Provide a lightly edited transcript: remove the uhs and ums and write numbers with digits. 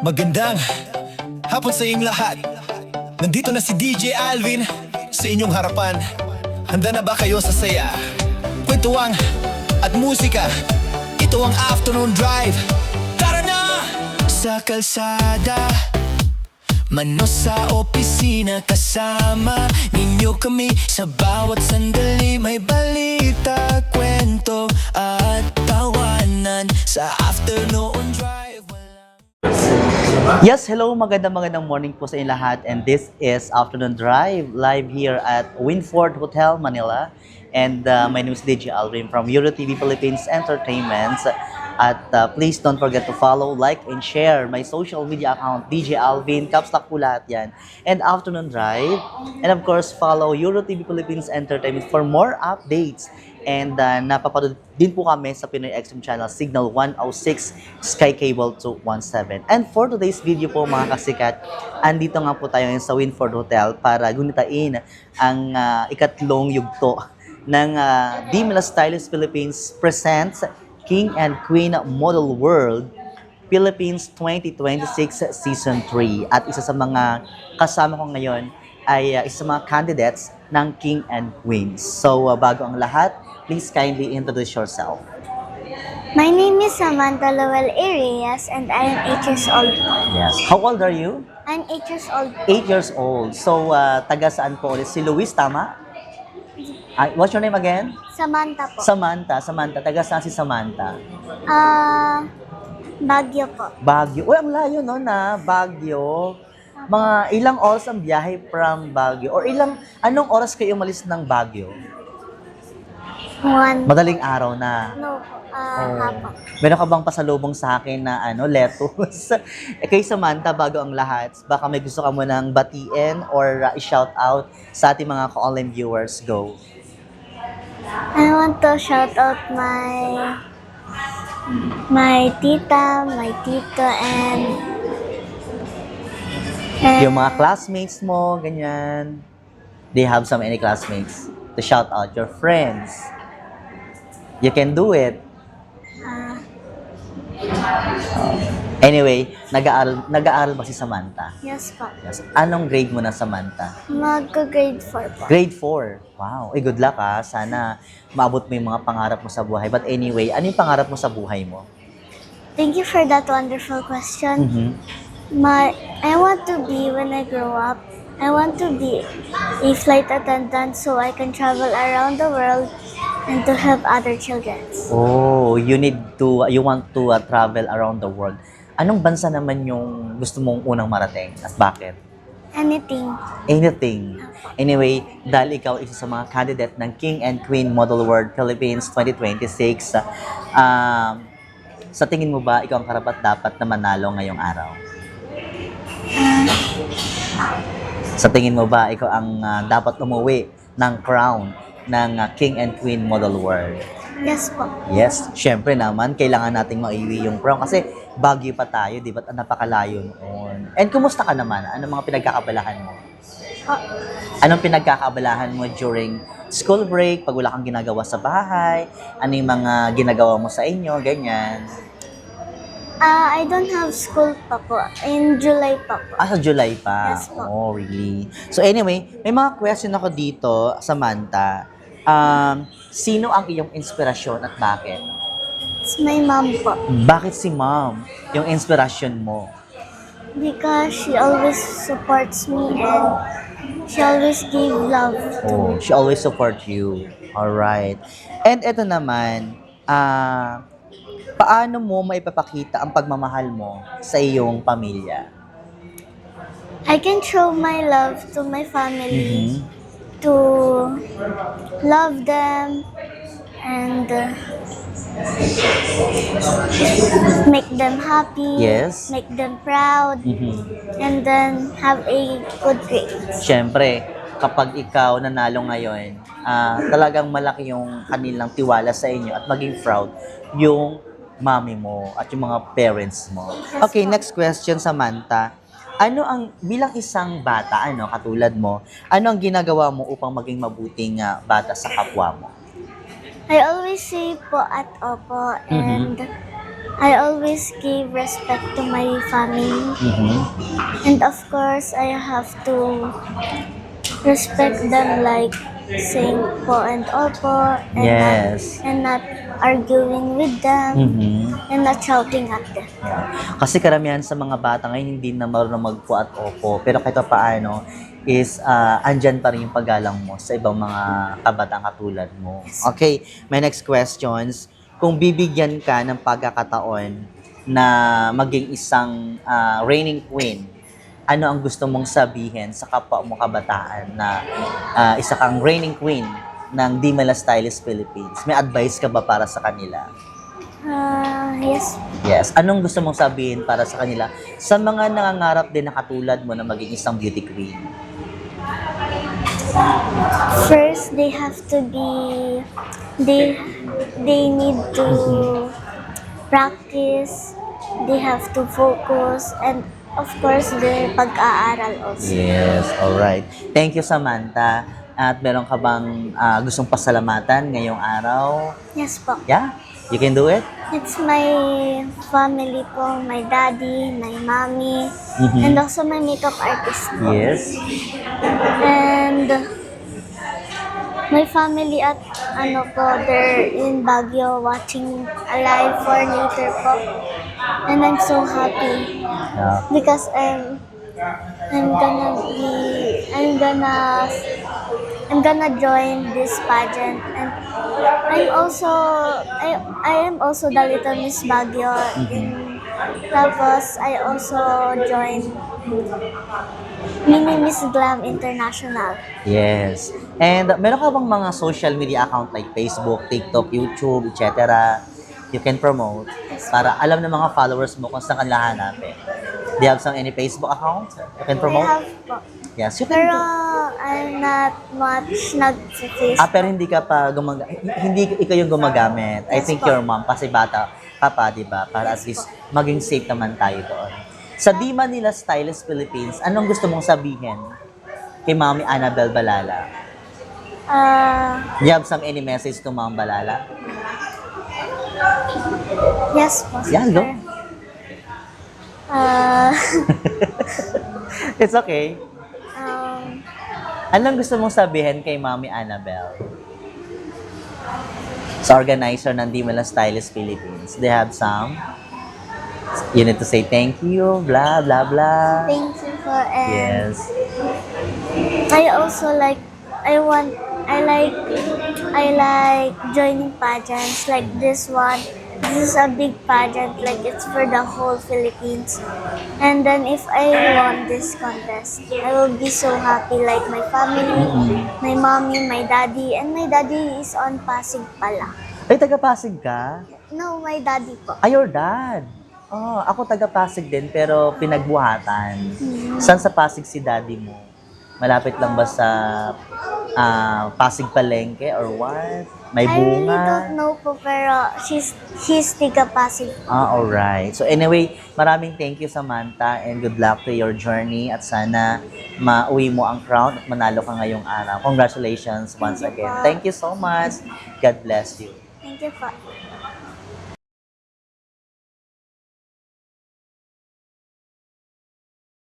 Magandang hapon sa inyong lahat. Nandito na si DJ Alvin sa inyong harapan. Handa na ba kayo sa saya, kwentuhan at musika? Ito ang Afternoon Drive. Tara na! Sa kalsada, mano sa opisina, kasama ninyo kami. Sa bawat sandali may balita, kwento at tawanan. Sa Afternoon Drive. Yes, hello, magandang morning po sa inyo lahat, and this is Afternoon Drive live here at Winford Hotel, Manila. And my name is DJ Alvin from EuroTV Philippines Entertainment. At please don't forget to follow, like, and share my social media account, DJ Alvin, caps lock po lahat yan, and Afternoon Drive. And of course, follow EuroTV Philippines Entertainment for more updates. And napapanood din po kami sa Pinoy XM Channel Signal 106, Sky Cable 217. And for today's video po mga kasikat, andito nga po tayo ngayon sa Winford Hotel para gunitain ang ikatlong yugto ng Dimela Stylist Philippines presents King and Queen Model World Philippines 2026 Season 3. At isa sa mga kasama ko ngayon ay isa sa mga candidates ng King and Queens. So bago ang lahat, please kindly introduce yourself. My name is Samantha Lowell Arias and I am 8 years old. Yes. How old are you? I'm 8 years old. 8 years old. So taga saan po ulit? Si Luis, tama? What's your name again? Samantha po. Samantha. Taga saan si Samantha? Baguio po. Baguio. Uy, ang layo no na Baguio. Mga ilang oras ang biyahe from Baguio? Or anong oras kayo umalis ng Baguio? Madaling araw na. No po. Hapon. Meron ka bang pasalubong sa akin na lettuce? Kay Samantha, bago ang lahat, baka may gusto ka mo ng batiin or i-shout out sa ating mga ka-online viewers. Go. I want to shout out my tita, my tito, and Yung mga classmates mo, ganyan. Do you have any classmates to shout out? Your friends? You can do it. Anyway, nag-aaral ba si Samantha? yes po. Yes. Anong grade mo na, Samantha? Mag-grade 4 po. Grade 4. Wow. Good luck ha. Sana maabot mo yung mga pangarap mo sa buhay. But anyway, ano yung pangarap mo sa buhay mo? Thank you for that wonderful question. I want to be, when I grow up, I want to be a flight attendant so I can travel around the world and to help other children. Oh, you want to travel around the world. Anong bansa naman yung gusto mong unang marating at bakit? Anything. Anyway, dahil ikaw isa sa mga candidate ng King and Queen Model World Philippines 2026, sa tingin mo ba ikaw ang karapat-dapat na manalo ngayong araw? Sa tingin mo ba ikaw ang dapat umuwi ng crown ng King and Queen Model World? Yes po. Yes, syempre naman, kailangan nating maiwi yung crown kasi Baguio pa tayo, di ba? Napakalayo noon. And kumusta ka naman? Anong mga pinagkakabalahan mo? Anong pinagkakabalahan mo during school break, pag wala kang ginagawa sa bahay? Ano yung mga ginagawa mo sa inyo? Ganyan. I don't have school pa po. In July pa po. Sa July pa? Yes po. Oh, really? So anyway, may mga question ako dito, Samantha. Sino ang iyong inspirasyon at bakit? It's my mom po. Bakit si mom yung inspirasyon mo? Because she always supports me and she always give love to me. Oh, she always support you. Alright. And ito naman, paano mo maipapakita ang pagmamahal mo sa iyong pamilya? I can show my love to my family, to love them, and make them happy, Yes. make them proud, and then have a good grade. Siyempre, kapag ikaw nanalo ngayon, talagang malaki yung kanilang tiwala sa inyo at maging proud yung mami mo at yung mga parents mo. Okay, next question, Samantha. Bilang isang bata, katulad mo, ano ang ginagawa mo upang maging mabuting bata sa kapwa mo? I always say po at opo, and I always give respect to my family. Mhm. And of course, I have to respect them like saying po and opo and Yes. not arguing with them Mhm. and not shouting at them. Yeah. Kasi karamihan sa mga bata ngayon hindi na marunong magpo at opo. Pero kahit paano is andyan pa rin yung paggalang mo sa ibang mga kabataan katulad mo. Okay, my next questions. Kung bibigyan ka ng pagkakataon na maging isang reigning queen, ano ang gusto mong sabihin sa kapwa mo kabataan na isa kang reigning queen ng Di Mala Stylist Philippines? May advice ka ba para sa kanila? Yes. Yes. Anong gusto mong sabihin para sa kanila? Sa mga nangangarap din na katulad mo na maging isang beauty queen. First, they have to be, they need to practice, they have to focus, and of course, their pag-aaral also. Yes. Alright. Thank you, Samantha. At meron ka bang gustong pasalamatan ngayong araw? Yes po. Yeah? You can do it? It's my family po, my daddy, my mommy, Mhm. and also my makeup artist po. Yes. And my family at they're in Baguio watching Alive for later po. And I'm so happy Yeah. because I'm gonna join this pageant, and I am also the Little Miss Baguio. Tapos I also joined Mini Miss Glam International. Yes. And meron ka bang mga social media account like Facebook, TikTok, YouTube, etc. you can promote para alam ng mga followers mo kung saan kanila hanapin? Do you have any Facebook account you can promote? I have po. Yes, you can Pero do. I'm not much nag-Facebook. Pero hindi ka pa hindi ikaw yung gumagamit. I Yes think po. your mom kasi bata ka pa, di ba? Para at least maging safe naman tayo doon. Sa Di Manila Stylist Philippines, anong gusto mong sabihin kay Mami Annabel Balala? Do you have any message to Ma'am Balala? Yes po. Yeah, go. It's okay. Anong gusto mong sabihin kay Mami Annabel? Sa organizer ng Di Manila Stylist Philippines, they have some. You need to say thank you, blah, blah, blah. Thank you for, and Yes. I also like joining pageants like this one. This is a big pageant, like it's for the whole Philippines. And then if I won this contest, I will be so happy, like my family, my mommy, my daddy, and my daddy is on Pasig pala. Ay, taga-Pasig ka? No, my daddy po. Ay, your dad. Oh, ako taga-Pasig din, pero pinagbuhatan. Saan sa Pasig si daddy mo? Malapit lang ba sa Pasig Palengke or what? May I really bunga? don't know po, pero he's tiga Pasig. Alright. So anyway, maraming thank you, Samantha, and good luck to your journey at sana mauwi mo ang crown at manalo ka ngayong araw. Congratulations once Thank you again. po. Thank you so much. God bless you. Thank you po.